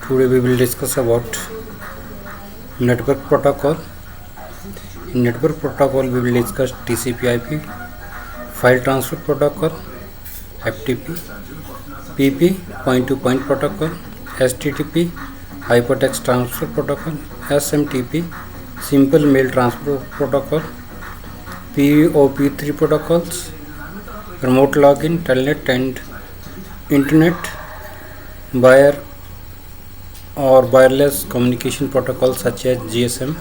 Today we will discuss about network protocol. In network protocol we will discuss TCP/IP, file transfer protocol, FTP, PP point-to-point protocol, HTTP, hypertext transfer protocol, SMTP, simple mail transfer protocol, POP3 protocols, remote login, telnet and internet, wire or wireless communication protocols such as GSM,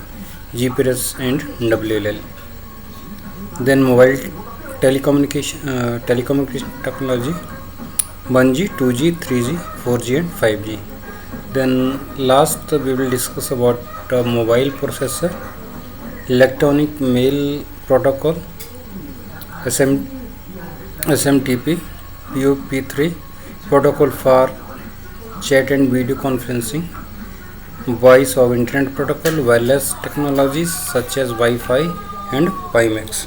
GPS and WLL. Then mobile telecommunication technology 1G, 2G, 3G, 4G and 5G. Then last we will discuss about mobile processor, electronic mail protocol, SMTP, POP3 protocol for chat and video conferencing, voice over internet protocol, wireless technologies such as Wi-Fi and WiMAX.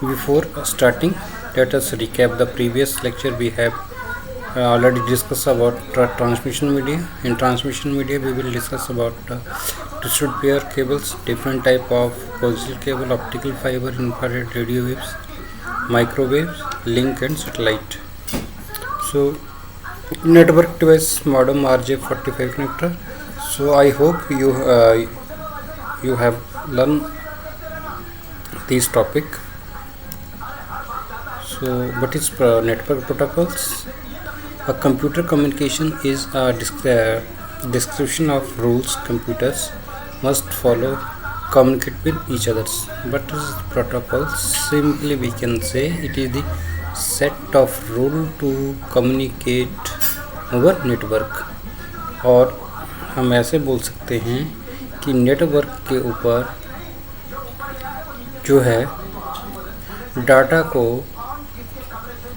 Before starting, let us recap the previous lecture. We have already discussed about transmission media. In transmission media we will discuss about twisted pair cables, different type of coaxial cable, optical fiber, infrared, radio waves, microwaves, link and satellite. So network device modem RJ45 connector. So I hope you have learned this topic. So what is network protocols? A computer communication is a description of rules computers must follow communicate with each others. What is protocol? Simply we can say it is the set of rule to communicate over network. और हम ऐसे बोल सकते हैं कि network के ऊपर जो है डाटा को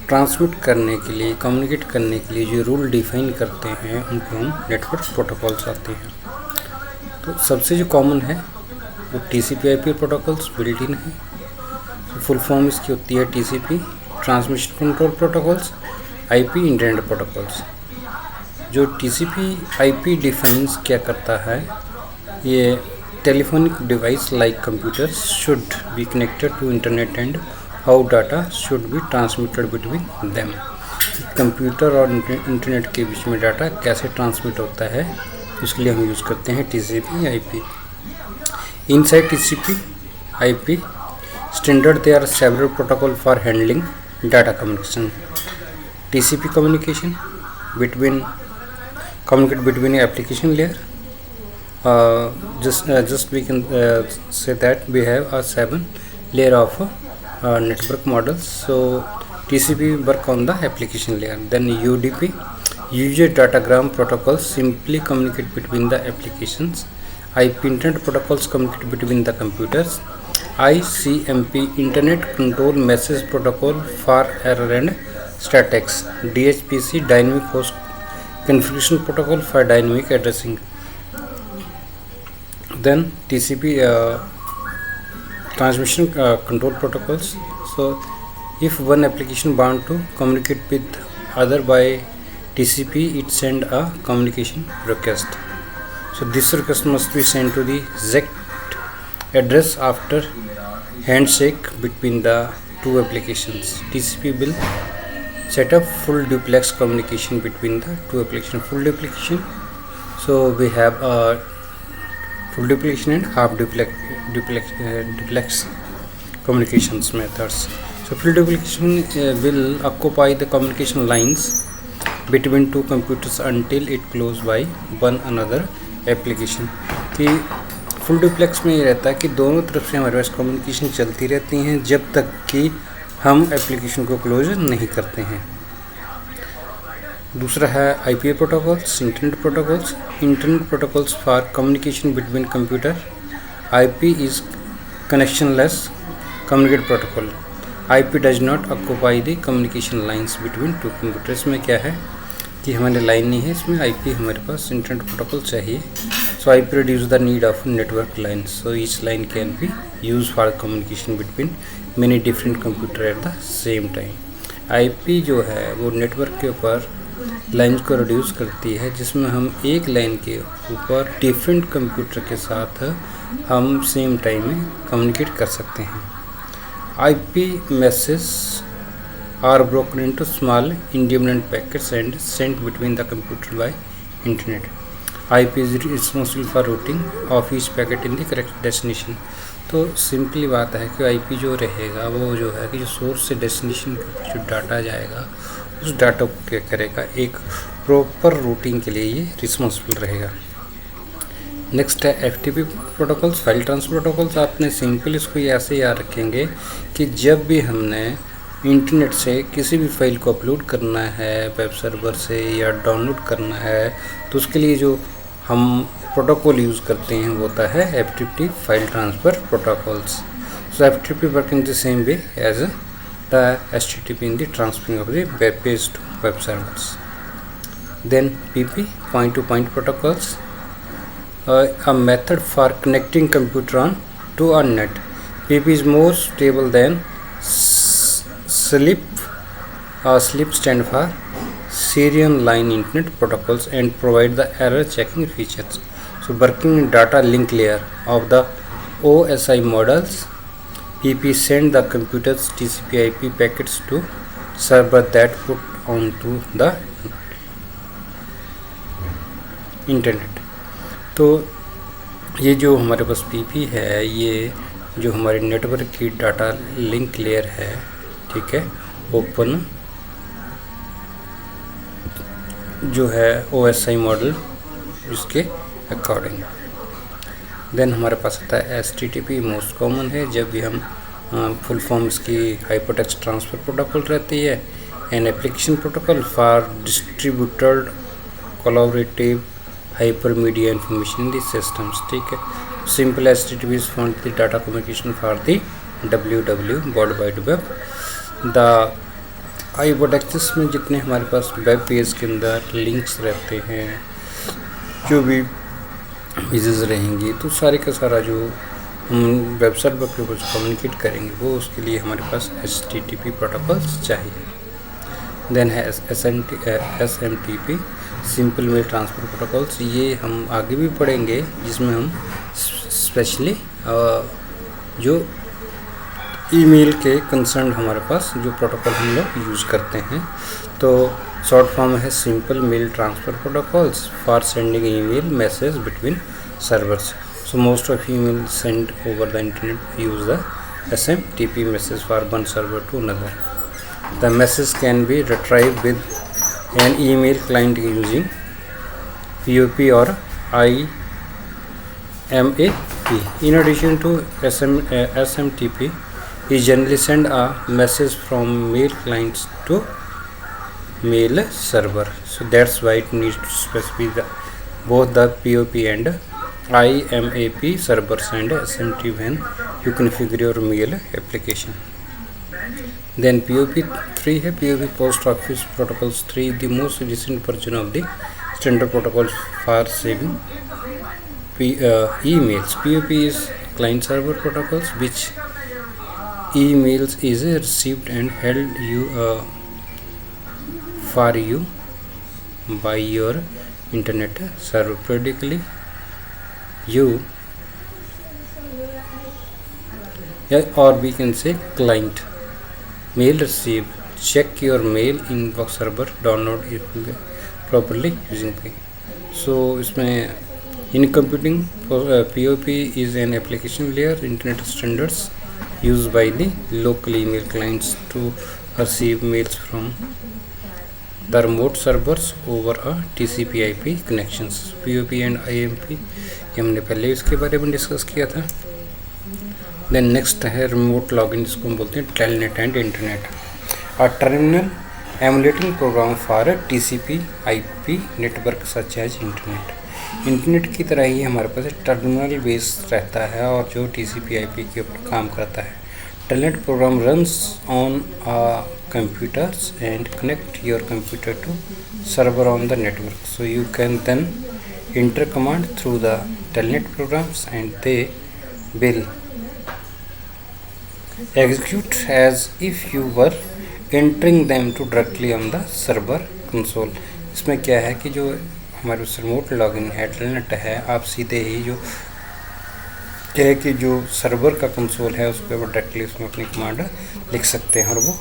ट्रांसमिट करने के लिए, कम्युनिकेट करने के लिए जो रूल डिफाइन करते हैं उनको हम नेटवर्क प्रोटोकॉल्स आते हैं. तो सबसे जो कॉमन है वो TCP/IP प्रोटोकॉल्स बिल्ट इन है. फुल फॉर्म इसकी होती है TCP, transmission control protocols, IP internet protocols. जो TCP/IP डिफाइंस क्या करता है, ये telephonic device like computers should be connected to internet and how data should be transmitted between them. Computer और इंटरनेट के बीच में डाटा कैसे ट्रांसमिट होता है उसके लिए हम यूज़ करते हैं TCP/IP. Inside TCP/IP standard there are several protocol for handling data communication. TCP communication communicate between application layer. Just we can say that we have a 7 layer of network models. So TCP work on the application layer. Then UDP, user datagram protocols, simply communicate between the applications. IP internet protocols communicate between the computers. ICMP, internet control message protocol for error and status. DHCP, dynamic host configuration protocol for dynamic addressing. Then TCP transmission control protocols. So if one application want to communicate with other by TCP, it send a communication request. So this request must be sent to the exact address after handshake between the two applications. TCP will set up full duplex communication between the two applications. Full duplication. So we have full duplication and half duplex communications methods. So full duplication will occupy the communication lines between two computers until it close by one another application. कि full duplex में ये रहता है कि दोनों तरफ से हमारे पास कम्युनिकेशन चलती रहती हैं जब तक कि हम एप्लीकेशन को क्लोज नहीं करते हैं. दूसरा है IP protocols, internet protocols. Internet protocols for communication between computer. IP is connectionless communicate protocol. IP does not occupy the communication lines between two computers. में क्या है कि हमारे लाइन नहीं है, इसमें IP हमारे पास इंटरनेट प्रोटोकॉल चाहिए. So IP reduce the need of network lines. So each line can be used for communication between many different computer at the same time. IP जो है वो नेटवर्क के ऊपर लाइन्स को रिड्यूस करती है, जिसमें हम एक लाइन के ऊपर डिफरेंट कंप्यूटर के साथ हम सेम टाइम में कम्युनिकेट कर सकते हैं। IP message are broken into small independent packets and sent between the computer by internet. IP is responsible for routing of each packet in the correct destination. तो simply बात है कि IP जो रहेगा वो जो है कि जो सोर्स से डेस्टिनेशन जो डाटा जाएगा उस डाटा को क्या करेगा, एक प्रॉपर रूटिंग के लिए ये रिस्पॉन्सिबल रहेगा। नेक्स्ट है FTP protocols, file transfer protocols. आपने सिंपल इसको ऐसे याद रखेंगे कि जब भी हमने इंटरनेट से किसी भी फाइल को अपलोड करना है वेब सर्वर से या डाउनलोड करना है, तो उसके लिए जो हम प्रोटोकॉल यूज़ करते हैं वो होता है FTP file transfer protocols. So FTP work in the same way as the HTTP in the transferring of the web page to web servers. Then PP point to point protocols, a method for connecting computer on to a net. PP is more stable than SLIP. SLIP stand for serial line internet protocols and provide the error checking features. So working in data link layer of the OSI models, PP send the computer's TCP/IP packets to server that put onto the internet. तो ये जो हमारे पास PP है, ये जो हमारे network की data link layer है, ठीक है, ओपन जो है OSI मॉडल इसके अकॉर्डिंग। देन हमारे पास आता है HTTP, मोस्ट कॉमन है। जब भी हम फुल फॉर्म इसकी हाइपरटेक्स्ट ट्रांसफ़र प्रोटोकॉल रहती है, an application protocol for distributed collaborative hyper media information in the systems, ठीक है। Simple HTTP is for the data communication for the WWW world wide web. The hypertext में जितने हमारे पास web page के अंदर links रहते हैं, जो भी पेजेस रहेंगी, तो सारे का सारा जो हम वेब सर्वर के ऊपर कम्युनिकेट करेंगे वो उसके लिए हमारे पास HTTP प्रोटोकॉल्स चाहिए। देन है SMTP, simple mail transfer protocols. ये हम आगे भी पढ़ेंगे, जिसमें हम स्पेशली जो ईमेल के कंसर्न हमारे पास जो प्रोटोकॉल हम लोग यूज़ करते हैं, तो शॉर्ट फॉर्म है simple mail transfer protocols for sending email message between servers. So most of email send over the internet use the SMTP message for one server to another. The message can be retrieve with an email client using POP और IMAP. In addition to SMTP, we generally send a message from mail clients to mail server. So that's why it needs to specify both the POP and IMAP servers and SMTP when you configure your mail application. Then POP3 है, POP Post Office Protocols 3, the most recent version of the standard protocols for saving emails. POP is client server protocols, which emails is received and held for you by your internet server. Periodically you, or we can say client, mail receive, check your mail inbox server, download it properly using P. So इसमें in computing POP is an application layer internet standards used by the local email clients to receive mails from the remote servers over a TCP/IP connections. POP and IMAP ये हमने पहले इसके बारे में discuss किया था। Then next है remote login, जिसको हम बोलते हैं telnet and internet. A terminal emulating program for TCP/IP network such as internet. Internet की तरह ही हमारे पास टर्मिनल बेस्ड रहता है और जो TCP/IP के ऊपर काम करता है। Telnet program runs on computers and connect your computer to server on the network, so you can then enter command through the telnet programs and they will execute as if you were entering them to directly on the server console. इसमें क्या है कि जो हमारे उस remote login है telnet है, आप सीधे ही जो क्या है कि जो सर्वर का कंसोल है उस पर वो डायरेक्टली उसमें अपनी कमांड लिख सकते हैं और वो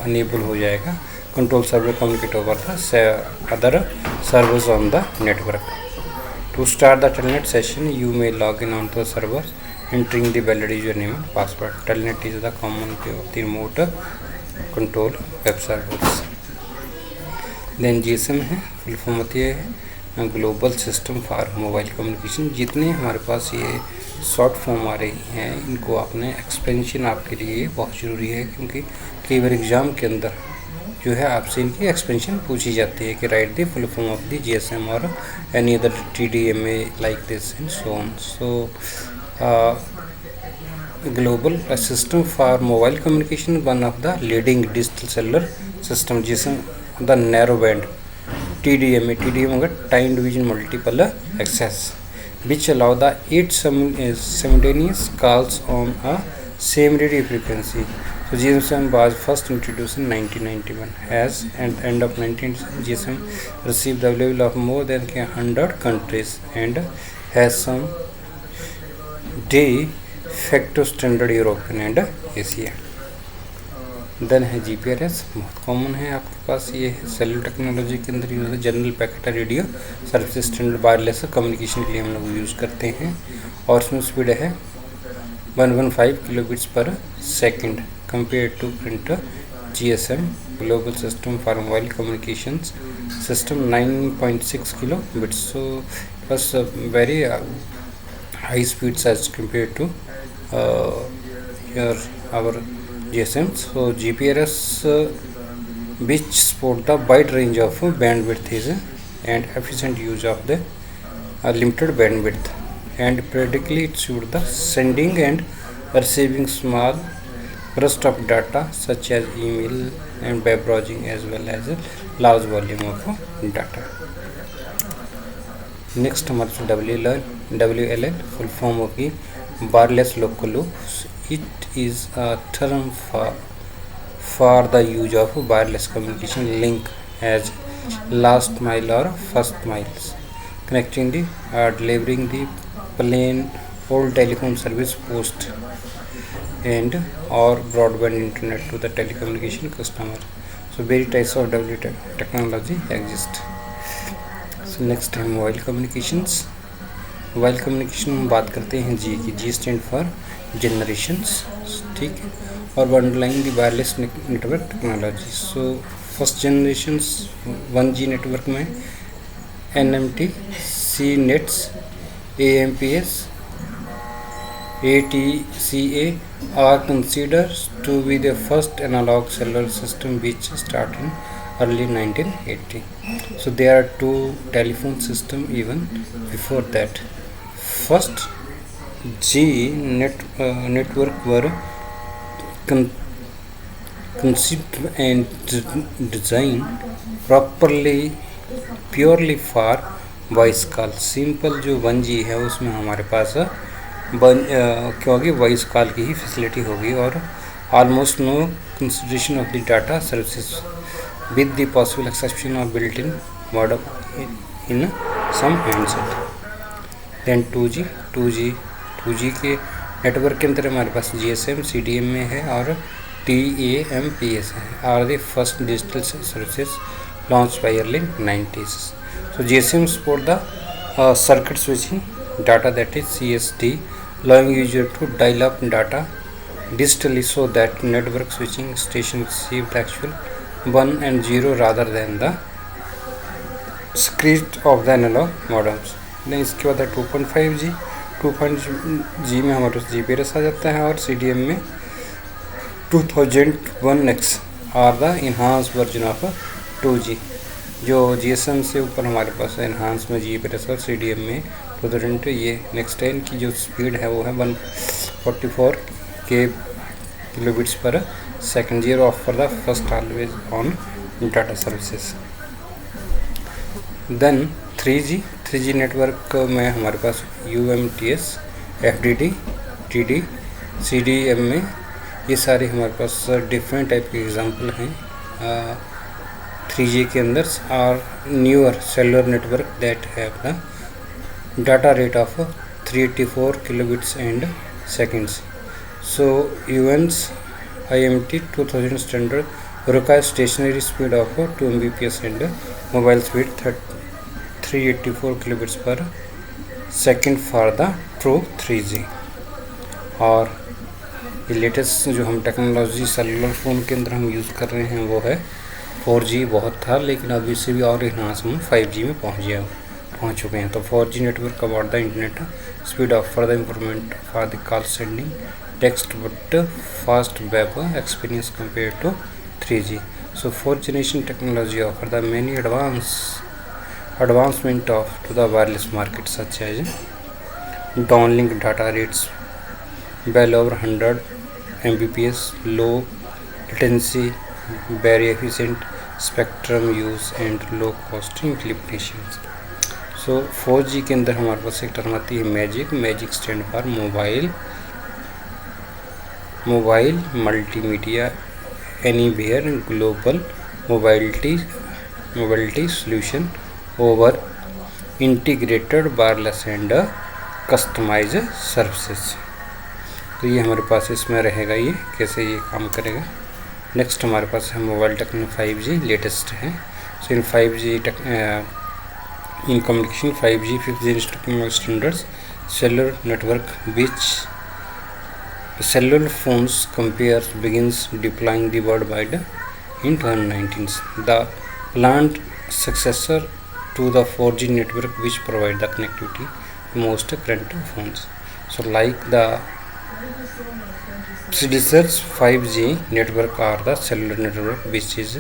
अनेबल हो जाएगा। Control server communicate over the other servers on the network. To start the telnet session you may log in on the server entering the valid username and password. Telnet is the common key of the remote control web servers. Then GSM है, full form होती है global system for mobile communication. जितने हमारे पास ये short form आ रही हैं इनको आपने एक्सपेंशन आपके लिए बहुत ज़रूरी है, क्योंकि कई बार एग्ज़ाम के अंदर जो है आपसे इनकी एक्सपेंशन पूछी जाती है कि right the full form of the GSM और any other TDMA like this and so on. So global system for mobile communication, one of the leading digital cellular system जिसमें the narrow band TDMA होगा time division multiple access, which allow the 8 simultaneous calls on a same radio frequency. So GSM was first introduced in 1991. As at the end of 1990, GSM received the level of more than 100 countries and has some de facto standard European and Asia. Then है GPRS, बहुत common है आपके पास, ये cellular technology के अंदर use है। General packet radio service standard wireless communication के लिए हम लोग यूज़ करते हैं और इसमें स्पीड है 115 किलोबिट्स पर second compare to print GSM global system for mobile communication system 9.6 kilobits. So बस very high speeds as compared to our GSM. So GPRS which support the wide range of bandwidth is and efficient use of the limited bandwidth, and practically it suit the sending and receiving small burst of data such as email and web browsing as well as a large volume of data. Next हमारे WLL full form होगी wireless local loop. It is a term for the use of wireless communication link as last mile और first miles connecting the delivering the plain old telephone service post and और broadband internet to the telecommunication customer. So very types of WLL technology exist. Next है mobile communications. Mobile communication में बात करते हैं जी की। G stand for generations, ठीक है, और underlying the wireless network technology. So first generations 1G network में NMT, CNETs, AMPS, ATCA are considered to be the first analog cellular system which started in early 1980. So there are two telephone system even before that. First G network were conceived and designed properly purely for voice call. Simple जो 1G है उसमें हमारे पास क्योंकि voice call की ही facility होगी और almost no consideration of the data services with the possible exception of built-in modem in some handset. Then 2G के network के अंदर हमारे पास GSM, CDMA है और TAMPS है, are the first digital services launched by early 90s. So GSM support the circuit switching data, that is CSD, allowing user to dial up data digitally so that network switching station receive the actual 1 and 0 rather than the script of the analog modems. then इसके बाद है 2.5G। 2.G में हमारे पास GPRS आ जाता है और CDM में 2001X are the enhanced version of 2G। जो GSM से ऊपर हमारे पास enhanced में GPRS और CDM में 2002 ये नेक्स्ट है। इनकी जो स्पीड है वो है 144 किलोबिट्स पर second. Year offer the first always on data services. Then 3G network में हमारे पास UMTS, FDD, TD, CDMA, ये सारे हमारे पास डिफरेंट टाइप के एग्जांपल हैं। 3G के अंदर are newer cellular network that have the data rate of 384 kilobits and seconds. So UN's IMT 2000 standard requires stationary speed of 2 Mbps and mobile speed 384 kilobits per second for the true 3G. और ये latest जो हम technology cellular phone के अंदर हम use कर रहे हैं वो है 4G। बहुत था लेकिन अब इससे भी और इन्हांस हम 5G में पहुंच चुके हैं। तो 4G network about the internet speed of further improvement for the call sending text but fast web experience compare to 3G. So 4th generation technology offer the many advancement to the wireless market such as downlink data rates well over 100 Mbps, low latency, very efficient spectrum use and low cost implementations. So 4G के अंदर हमारे पास एक term आती है magic stand for mobile multimedia anywhere global mobility solution over integrated wireless and customize services. तो ये हमारे पास इसमें रहेगा, ये कैसे ये काम करेगा। नेक्स्ट हमारे पास है मोबाइल टेक्नोलॉजी 5G लेटेस्ट है। सो इन 5G in communication 5G 5th generation technology standards cellular network which cellular phones compares begins deploying the worldwide in 2019. The planned successor to the 4G network which provide the connectivity to most current phones. So like the predecessors 5G network are the cellular network which is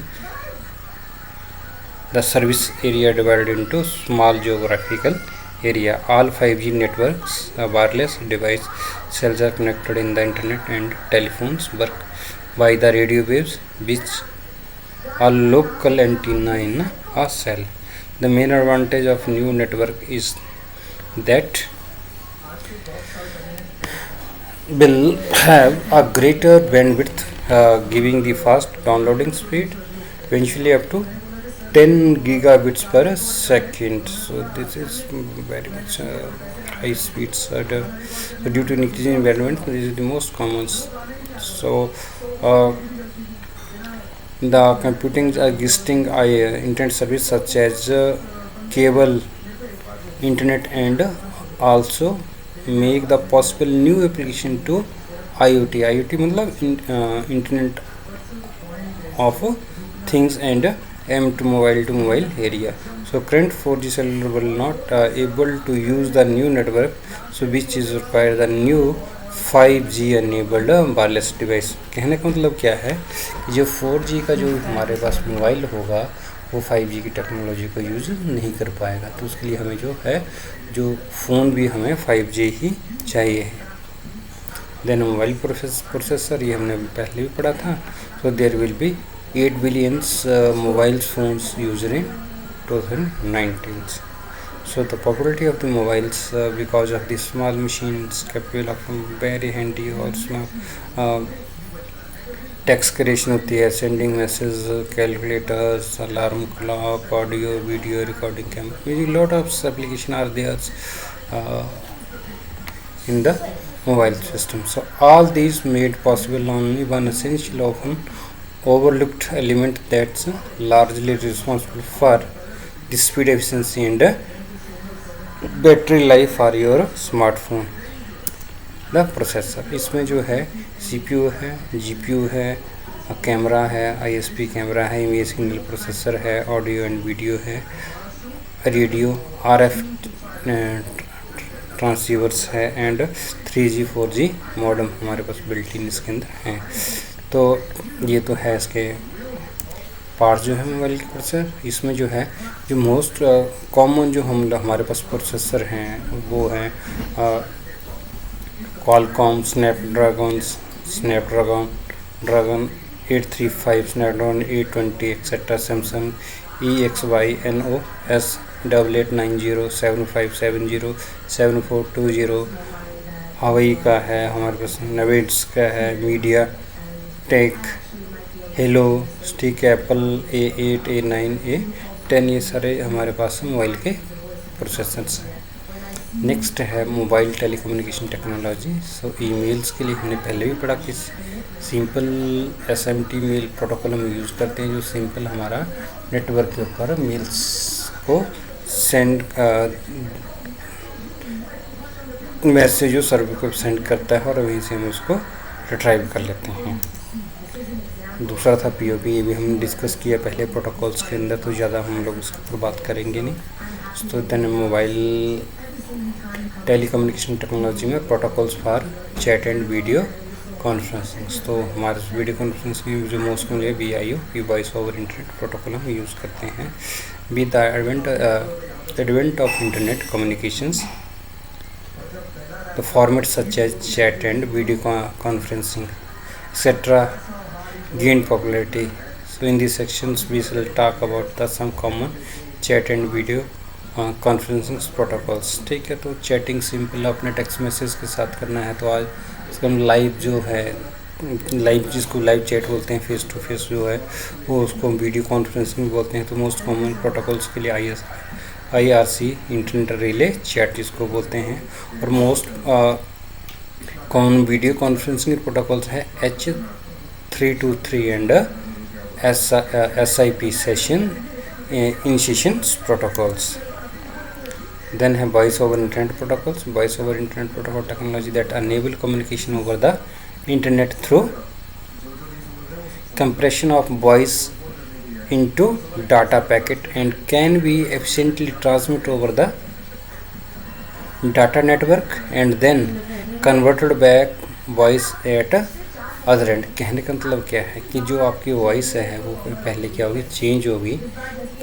the service area divided into small geographical area. All 5G networks wireless device cells are connected in the internet and telephones work by the radio waves which are local antenna in a cell. The main advantage of new network is that will have a greater bandwidth giving the fast downloading speed eventually up to 10 gigabits per second. So this is very much high speeds due to increasing bandwidth. This is the most common. So the computing existing internet service such as cable internet and also make the possible new application to IoT मतलब internet of things and to mobile area. So current 4G cellular will not able to use the new network, so which is require the new 5G enabled wireless device. कहने का मतलब क्या है कि जो 4G का जो हमारे पास मोबाइल होगा वो 5G की टेक्नोलॉजी को यूज़ नहीं कर पाएगा। तो उसके लिए हमें जो है जो फ़ोन भी हमें 5G ही चाहिए है। देन मोबाइल प्रोसेसर ये हमने पहले भी पढ़ा था। So there will be 8 billion mobile phones used in 2019. So the popularity of the mobiles because of the small machines capable of very handy or small text creation होती है, sending message, calculators, alarm clock, audio, video recording camera. A lot of applications are there in the mobile system. So all these made possible only one essential often overlooked element that's largely responsible for the speed efficiency and battery life for your smartphone, the processor. इसमें जो है CPU है, GPU है, camera है, ISP camera है, image signal processor है, audio and video है, radio RF ट्रांसीवर्स है एंड 3G 4G मॉडेम हमारे पास बिल्ट इन इसके अंदर हैं। तो ये तो है इसके पार्ट्स जो है मोबाइल के प्रोसेसर। इसमें जो है जो मोस्ट कॉमन जो हमारे पास प्रोसेसर हैं वो हैं Qualcomm Snapdragon 835, Snapdragon 820 etcetera, Samsung EXY NOS 8890 7570 7420, हवाई का है हमारे पास, नवेट्स का है, मीडिया टेक हेलो, ठीक है, एप्पल A8, A9, A10, ये सारे हमारे पास मोबाइल के प्रोसेसर्स हैं। नेक्स्ट है मोबाइल टेलीकम्युनिकेशन टेक्नोलॉजी। सो ईमेल्स के लिए हमने पहले भी पढ़ा कि सिंपल SMT मेल प्रोटोकॉल हम यूज़ करते हैं, जो सिंपल हमारा नेटवर्क के ऊपर मेल्स को सेंड मैसेज जो सर्वर को सेंड करता है और वहीं से हम उसको रिट्राइव कर लेते हैं। दूसरा था POP, ये भी हमने डिस्कस किया पहले प्रोटोकॉल्स के अंदर, तो ज़्यादा हम लोग उसके ऊपर बात करेंगे नहीं। तो देन मोबाइल टेलीकम्युनिकेशन टेक्नोलॉजी में protocols for chat and video conferencing. तो हमारे वीडियो कॉन्फ्रेंसिंग में जो मोस्ट कॉमन है VIO, voice over internet protocol हम यूज़ करते हैं। With the advent of internet communications, the formats such as chat and video conferencing etc. gained popularity. So in these sections we shall talk about the some common chat and video conferencing protocols। ठीक है, तो chatting simple अपने text message के साथ करना है, तो आज इसका हम लाइव जो है, लाइव जिसको लाइव चैट बोलते हैं, फेस टू फेस जो है वो उसको वीडियो कॉन्फ्रेंसिंग बोलते हैं। तो मोस्ट कॉमन प्रोटोकॉल्स के लिए IRC इंटरनेट रिले चैट जिसको बोलते हैं, और most common video conferencing protocols है H323 and SIP session initiation protocols. Then है voice over internet protocols. Voice over internet protocol technology that enable communication over the internet through compression of voice into data packet and can be efficiently transmitted over the data network and then converted back voice at other end। कहने का मतलब क्या है कि जो आपकी voice है वो पहले क्या होगी, चेंज होगी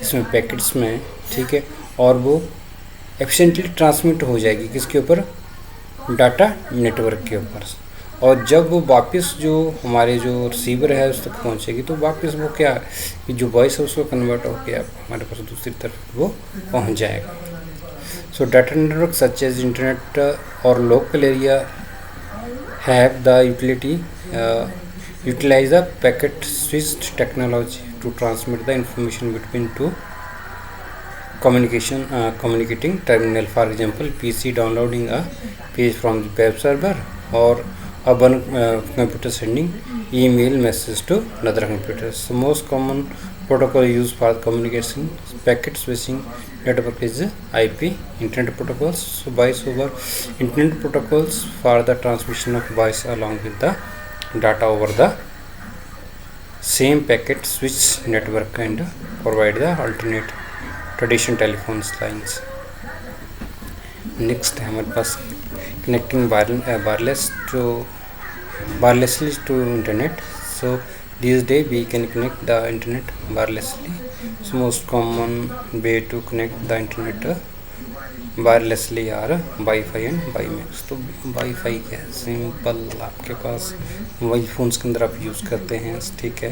इसमें पैकेट्स में, ठीक है, और वो एफिशिएंटली ट्रांसमिट हो जाएगी किसके ऊपर, डाटा नेटवर्क के ऊपर। और जब वो वापस जो हमारे जो रिसीवर है उस तक पहुंचेगी तो वापस वो क्या कि जो वॉइस है उसको कन्वर्ट होकर हमारे पास दूसरी तरफ वो पहुंच जाएगा। So data network such as internet और local area have the utilize the packet switch technology to transmit the information between two communicating terminal, for example PC downloading a page from the web server or a one computer sending email message to another computer. So most common protocol used for communication packet switching network is IP internet protocols. So voice over internet protocols for the transmission of voice along with the data over the same packet switch network and provide the alternate traditional telephones lines. Next है हमारे पास connecting wirelessly to internet. So this day we can connect the internet wirelessly. So most common way to connect the internet wirelessly are WiFi and WiMAX. तो WiFi क्या है, simple आपके पास mobile phones के अंदर आप यूज़ करते हैं, ठीक है।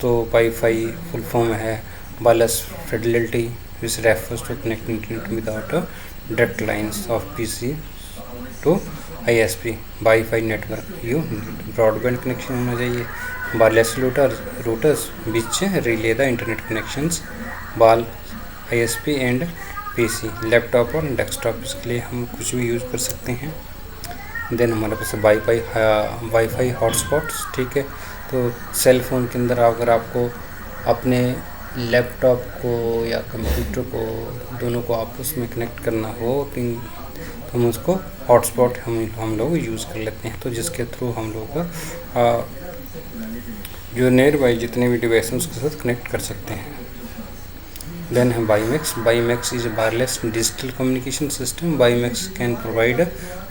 तो वाईफाई फुल फॉर्म है wireless fidelity, which refers to connecting internet without a direct lines of PC to ISP Wi-Fi network। you broadband connection होना चाहिए, wireless routers which relay the internet connections while ISP and PC laptop और desktop, इसके लिए हम कुछ भी use कर सकते हैं। देन हमारे पास वाईफाई हॉटस्पॉट्स, ठीक है। तो सेल फ़ोन के अंदर अगर आपको अपने लैपटॉप को या कंप्यूटर को दोनों को आपस में कनेक्ट करना हो तो हम उसको हॉटस्पॉट हम लोग यूज़ कर लेते हैं, तो जिसके थ्रू हम लोग जो नियर बाई जितने भी डिवाइस हैं उसके साथ कनेक्ट कर सकते हैं। देन है WiMAX is a wireless digital communication system. WiMAX can provide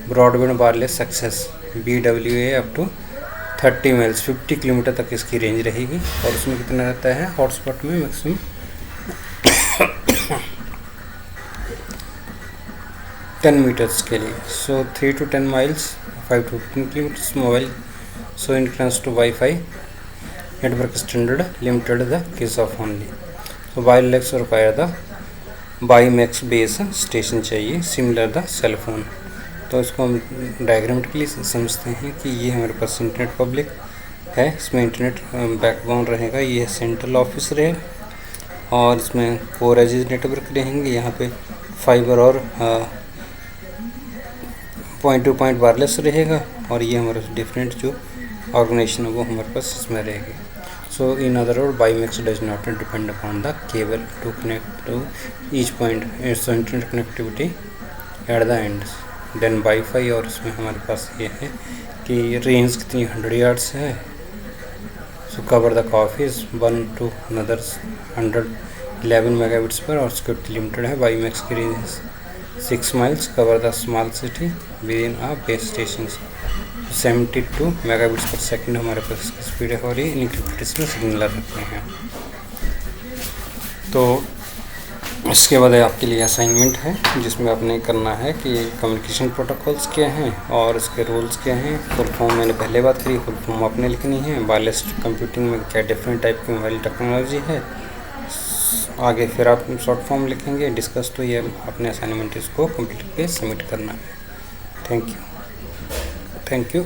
broadband wireless access BWA up to 30 miles 50 kilometre तक इसकी रेंज रहेगी। और उसमें कितना रहता है हॉटस्पॉट में मैक्सिमम 10 मीटर्स के लिए। So 3 to 10 miles 5 to 15 kilometres mobile. So in terms to WiFi network standard limited the case of only. So wireless require the WiMAX base station चाहिए सिमिलर द सेल फोन। तो इसको हम diagrammatically समझते हैं कि ये हमारे पास इंटरनेट पब्लिक है। इसमें इंटरनेट बैकबोन रहेगा, ये सेंट्रल ऑफिस रहेगा और इसमें 4 एजेस नेटवर्क रहेंगे। यहाँ पे फाइबर और पॉइंट टू पॉइंट वायरलेस रहेगा और ये हमारे डिफरेंट जो ऑर्गेनाइजेशन है वो हमारे पास इसमें रहेगी। So in other word BIMX does not depend upon the cable to connect to each point, it's internet connectivity at the end then WiFi. और इसमें हमारे पास ये है कि रेंज कितनी 100 यार्ड्स है। सो cover the office 1 to another 111 megabits पर और सिक्योरिटी लिमिटेड है। BIMX की range 6 miles, cover the small city with in a base station. 72 megabits पर सेकंड हमारे पास स्पीड है और ये इनक्रिप्टेड इसमें सिग्नलर रखते हैं। तो इसके बाद आपके लिए असाइनमेंट है जिसमें आपने करना है कि कम्युनिकेशन प्रोटोकॉल्स क्या हैं और इसके रूल्स क्या हैं। फुल फॉर्म मैंने पहले बात करी, फुल फॉर्म आपने लिखनी है। वायरलेस कंप्यूटिंग में क्या डिफरेंट टाइप की मोबाइल टेक्नोलॉजी है, आगे फिर आप शॉर्ट फॉर्म लिखेंगे डिस्कस। तो ये अपने असाइनमेंट इसको कंप्लीट पे सबमिट करना है। Thank you.